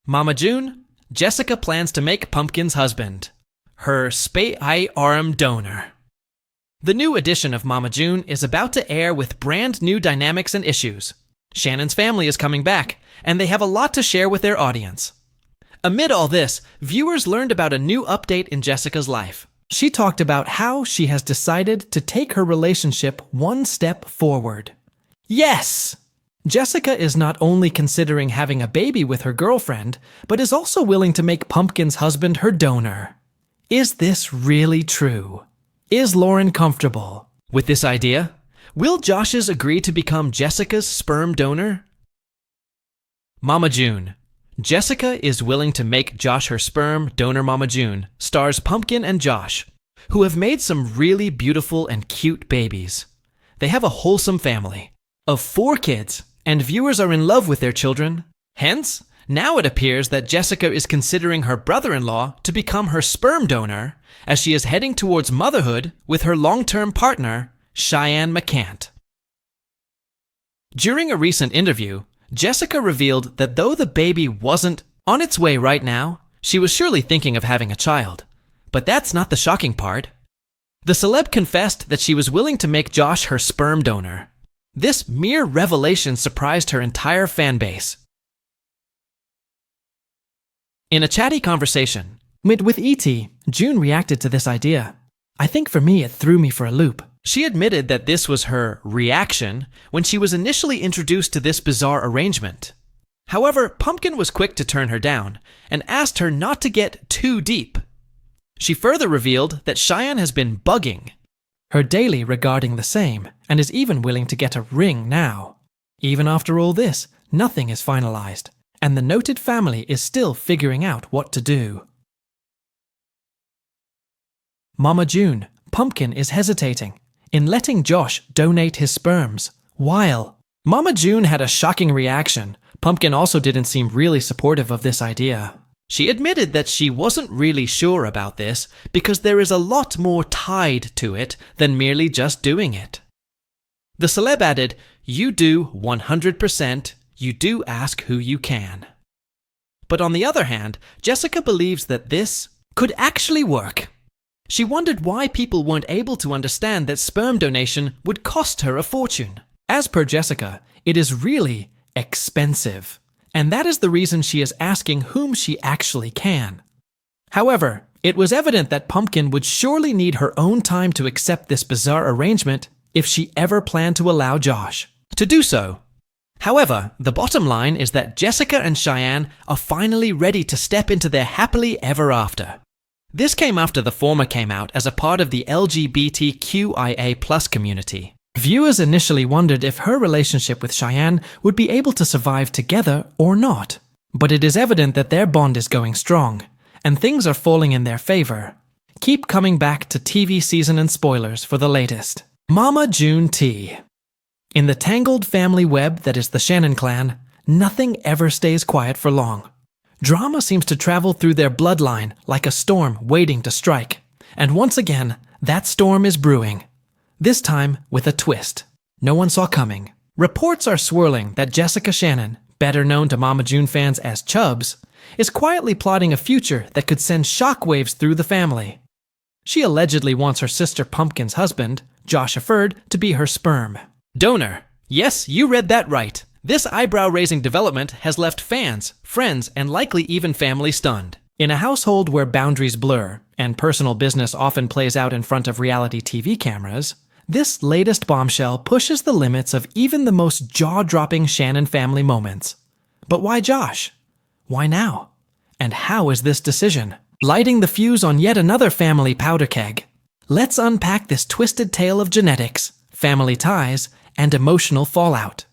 Mama June, Jessica plans to make Pumpkin's husband her spay-arm donor. The new edition of Mama June is about to air with brand new dynamics and issues. Shannon's family is coming back, and they have a lot to share with their audience. Amid all this, viewers learned about a new update in Jessica's life. She talked about how she has decided to take her relationship one step forward. Yes! Jessica is not only considering having a baby with her girlfriend, but is also willing to make Pumpkin's husband her donor. Is this really true? Is Lauren comfortable with this idea? Will Josh's agree to become Jessica's sperm donor? Mama June. Jessica is willing to make Josh her sperm donor. Mama June stars Pumpkin and Josh, who have made some really beautiful and cute babies. They have a wholesome family of 4 kids, and viewers are in love with their children. Hence, now it appears that Jessica is considering her brother-in-law to become her sperm donor as she is heading towards motherhood with her long-term partner, Cheyenne McCant. During a recent interview, Jessica revealed that though the baby wasn't on its way right now, she was surely thinking of having a child. But that's not the shocking part. The celeb confessed that she was willing to make Josh her sperm donor. This mere revelation surprised her entire fan base. In a chatty conversation with E.T., June reacted to this idea. I think for me it threw me for a loop. She admitted that this was her reaction when she was initially introduced to this bizarre arrangement. However, Pumpkin was quick to turn her down and asked her not to get too deep. She further revealed that Cheyenne has been bugging her daily regarding the same and is even willing to get a ring now. Even after all this, nothing is finalized, and the noted family is still figuring out what to do. Mama June, Pumpkin is hesitating in letting Josh donate his sperms. While Mama June had a shocking reaction, Pumpkin also didn't seem really supportive of this idea. She admitted that she wasn't really sure about this because there is a lot more tied to it than merely just doing it. The celeb added, "You do 100%, you do ask who you can." But on the other hand, Jessica believes that this could actually work. She wondered why people weren't able to understand that sperm donation would cost her a fortune. As per Jessica, it is really expensive, and that is the reason she is asking whom she actually can. However, it was evident that Pumpkin would surely need her own time to accept this bizarre arrangement if she ever planned to allow Josh to do so. However, the bottom line is that Jessica and Cheyenne are finally ready to step into their happily ever after. This came after the former came out as a part of the LGBTQIA+ community. Viewers initially wondered if her relationship with Cheyenne would be able to survive together or not. But it is evident that their bond is going strong, and things are falling in their favor. Keep coming back to TV season and spoilers for the latest. Mama June T. In the tangled family web that is the Shannon clan, nothing ever stays quiet for long. Drama seems to travel through their bloodline like a storm waiting to strike. And once again, that storm is brewing. This time with a twist no one saw coming. Reports are swirling that Jessica Shannon, better known to Mama June fans as Chubbs, is quietly plotting a future that could send shockwaves through the family. She allegedly wants her sister Pumpkin's husband, Josh Afford, to be her sperm donor. Yes, you read that right. This eyebrow-raising development has left fans, friends, and likely even family stunned. In a household where boundaries blur and personal business often plays out in front of reality TV cameras, this latest bombshell pushes the limits of even the most jaw-dropping Shannon family moments. But why Josh? Why now? And how is this decision lighting the fuse on yet another family powder keg? Let's unpack this twisted tale of genetics, family ties, and emotional fallout.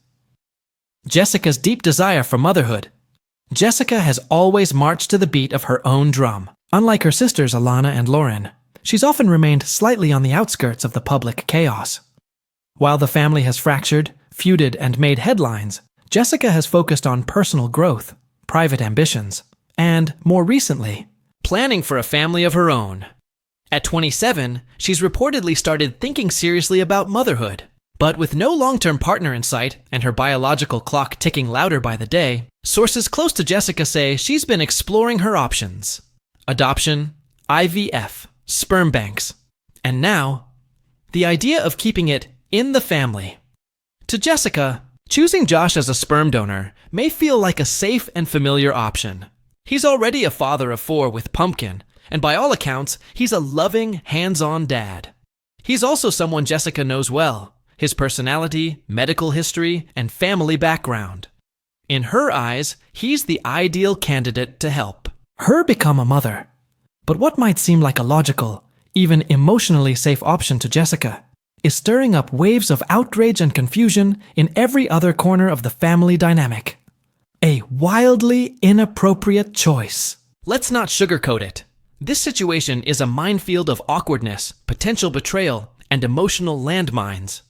Jessica's deep desire for motherhood. Jessica has always marched to the beat of her own drum. Unlike her sisters Alana and Lauren, she's often remained slightly on the outskirts of the public chaos. While the family has fractured, feuded, and made headlines, Jessica has focused on personal growth, private ambitions, and, more recently, planning for a family of her own. At 27, she's reportedly started thinking seriously about motherhood. But with no long-term partner in sight and her biological clock ticking louder by the day, sources close to Jessica say she's been exploring her options. Adoption, IVF, sperm banks, and now, the idea of keeping it in the family. To Jessica, choosing Josh as a sperm donor may feel like a safe and familiar option. He's already a father of 4 with Pumpkin, and by all accounts, he's a loving, hands-on dad. He's also someone Jessica knows well, his personality, medical history, and family background. In her eyes, he's the ideal candidate to help her become a mother. But what might seem like a logical, even emotionally safe option to Jessica is stirring up waves of outrage and confusion in every other corner of the family dynamic. A wildly inappropriate choice. Let's not sugarcoat it. This situation is a minefield of awkwardness, potential betrayal, and emotional landmines.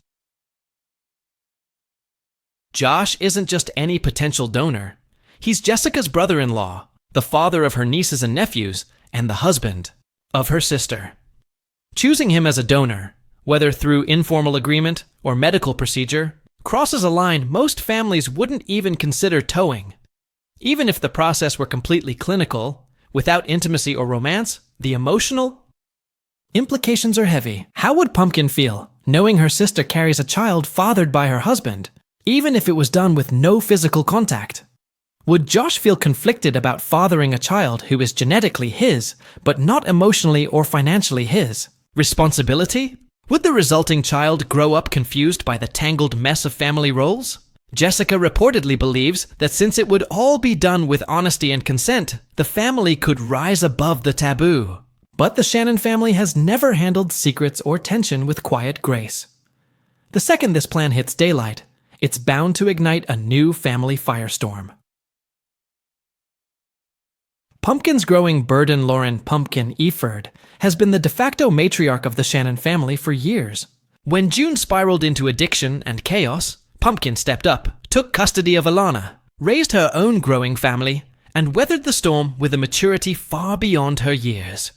Josh isn't just any potential donor. He's Jessica's brother-in-law, the father of her nieces and nephews, and the husband of her sister. Choosing him as a donor, whether through informal agreement or medical procedure, crosses a line most families wouldn't even consider towing. Even if the process were completely clinical, without intimacy or romance, the emotional implications are heavy. How would Pumpkin feel knowing her sister carries a child fathered by her husband, even if it was done with no physical contact? Would Josh feel conflicted about fathering a child who is genetically his, but not emotionally or financially his? Responsibility? Would the resulting child grow up confused by the tangled mess of family roles? Jessica reportedly believes that since it would all be done with honesty and consent, the family could rise above the taboo. But the Shannon family has never handled secrets or tension with quiet grace. The second this plan hits daylight, it's bound to ignite a new family firestorm. Pumpkin's growing burden Lauren Pumpkin Eford has been the de facto matriarch of the Shannon family for years. When June spiraled into addiction and chaos, Pumpkin stepped up, took custody of Alana, raised her own growing family, and weathered the storm with a maturity far beyond her years.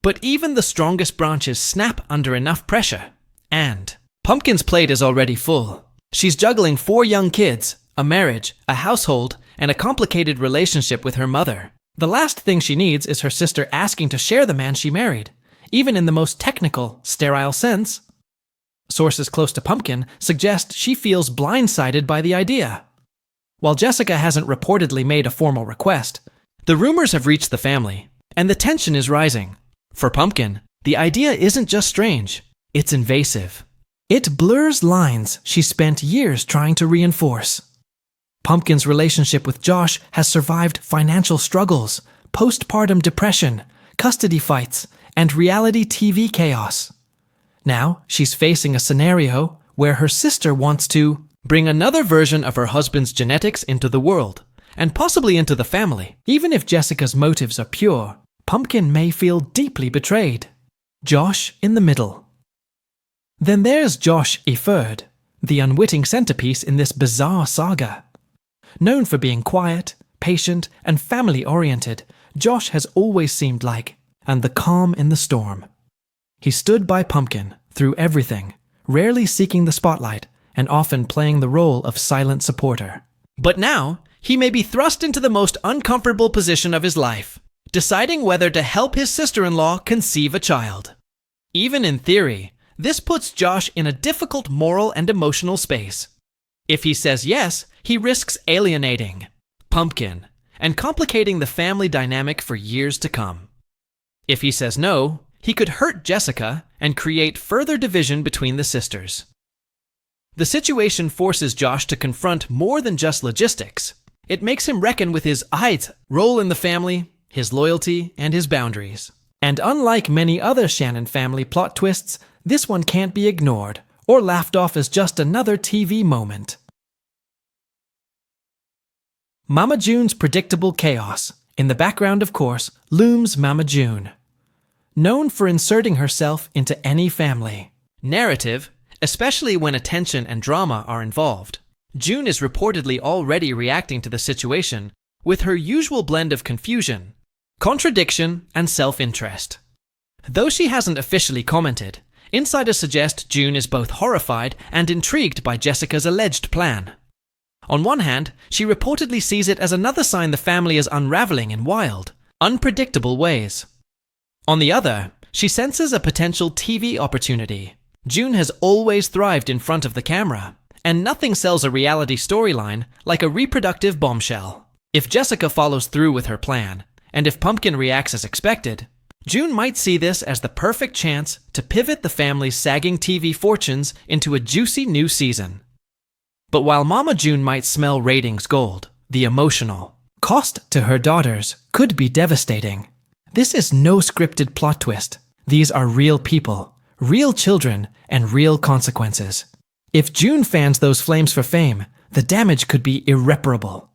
But even the strongest branches snap under enough pressure, and Pumpkin's plate is already full. She's juggling 4 young kids, a marriage, a household, and a complicated relationship with her mother. The last thing she needs is her sister asking to share the man she married, even in the most technical, sterile sense. Sources close to Pumpkin suggest she feels blindsided by the idea. While Jessica hasn't reportedly made a formal request, the rumors have reached the family, and the tension is rising. For Pumpkin, the idea isn't just strange, it's invasive. It blurs lines she spent years trying to reinforce. Pumpkin's relationship with Josh has survived financial struggles, postpartum depression, custody fights, and reality TV chaos. Now, she's facing a scenario where her sister wants to bring another version of her husband's genetics into the world, and possibly into the family. Even if Jessica's motives are pure, Pumpkin may feel deeply betrayed. Josh in the middle. Then there's Josh Eford, the unwitting centerpiece in this bizarre saga. Known for being quiet, patient, and family-oriented, Josh has always seemed like, and the calm in the storm. He stood by Pumpkin through everything, rarely seeking the spotlight, and often playing the role of silent supporter. But now, he may be thrust into the most uncomfortable position of his life, deciding whether to help his sister-in-law conceive a child. Even in theory, this puts Josh in a difficult moral and emotional space. If he says yes, he risks alienating Pumpkin and complicating the family dynamic for years to come. If he says no, he could hurt Jessica and create further division between the sisters. The situation forces Josh to confront more than just logistics. It makes him reckon with his role in the family, his loyalty, and his boundaries. And unlike many other Shannon family plot twists, this one can't be ignored or laughed off as just another TV moment. Mama June's predictable chaos. In the background, of course, looms Mama June. Known for inserting herself into any family narrative, especially when attention and drama are involved, June is reportedly already reacting to the situation with her usual blend of confusion, contradiction, and self-interest. Though she hasn't officially commented, Insiders suggest June is both horrified and intrigued by Jessica's alleged plan. On one hand, she reportedly sees it as another sign the family is unraveling in wild, unpredictable ways. On the other, she senses a potential TV opportunity. June has always thrived in front of the camera, and nothing sells a reality storyline like a reproductive bombshell. If Jessica follows through with her plan, and if Pumpkin reacts as expected, June might see this as the perfect chance to pivot the family's sagging TV fortunes into a juicy new season. But while Mama June might smell ratings gold, the emotional cost to her daughters could be devastating. This is no scripted plot twist. These are real people, real children, and real consequences. If June fans those flames for fame, the damage could be irreparable.